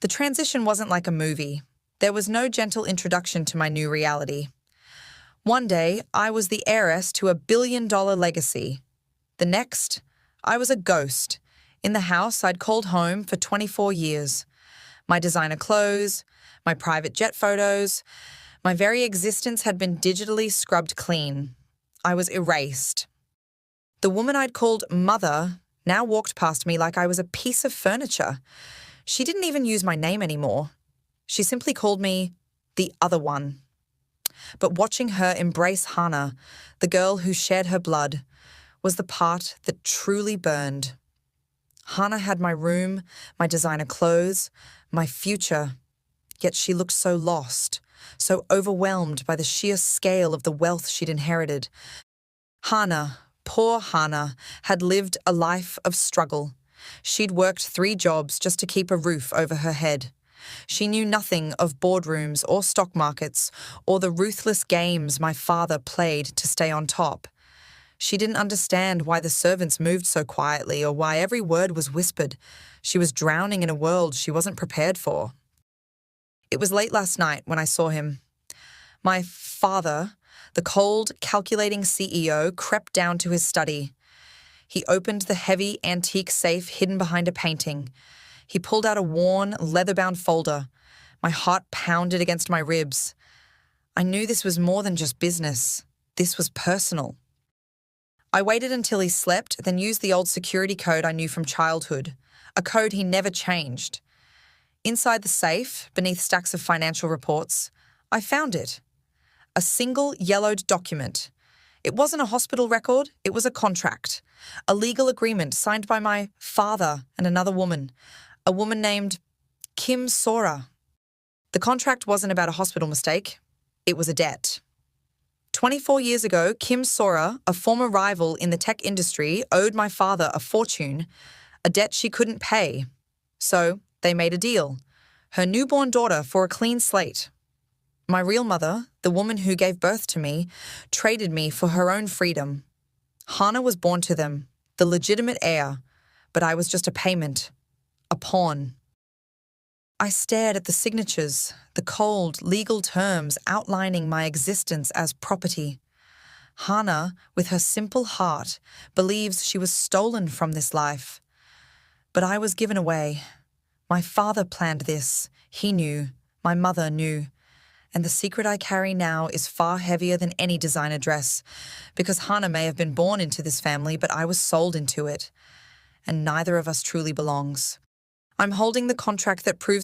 The transition wasn't like a movie. There was no gentle introduction to my new reality. One day, I was the heiress to a billion-dollar legacy. The next, I was a ghost in the house I'd called home for 24 years. My designer clothes, my private jet photos, my very existence had been digitally scrubbed clean. I was erased. The woman I'd called mother now walked past me like I was a piece of furniture. She didn't even use my name anymore. She simply called me the other one. But watching her embrace Hannah, the girl who shared her blood, was the part that truly burned. Hannah had my room, my designer clothes, my future, yet she looked so lost, so overwhelmed by the sheer scale of the wealth she'd inherited. Hannah, poor Hannah, had lived a life of struggle. She'd worked 3 jobs just to keep a roof over her head. She knew nothing of boardrooms or stock markets or the ruthless games my father played to stay on top. She didn't understand why the servants moved so quietly or why every word was whispered. She was drowning in a world she wasn't prepared for. It was late last night when I saw him. My father, the cold, calculating CEO, crept down to his study. He opened the heavy, antique safe hidden behind a painting. He pulled out a worn, leather-bound folder. My heart pounded against my ribs. I knew this was more than just business. This was personal. I waited until he slept, then used the old security code I knew from childhood, a code he never changed. Inside the safe, beneath stacks of financial reports, I found it. A single yellowed document. It wasn't a hospital record, it was a contract. A legal agreement signed by my father and another woman, a woman named Kim Sora. The contract wasn't about a hospital mistake, it was a debt. 24 years ago, Kim Sora, a former rival in the tech industry, owed my father a fortune, a debt she couldn't pay. So they made a deal. Her newborn daughter for a clean slate. My real mother, the woman who gave birth to me, traded me for her own freedom. Hannah was born to them, the legitimate heir, but I was just a payment, a pawn. I stared at the signatures, the cold, legal terms outlining my existence as property. Hannah, with her simple heart, believes she was stolen from this life. But I was given away. My father planned this. He knew. My mother knew. And the secret I carry now is far heavier than any designer dress, because Hannah may have been born into this family, but I was sold into it. And neither of us truly belongs. I'm holding the contract that proves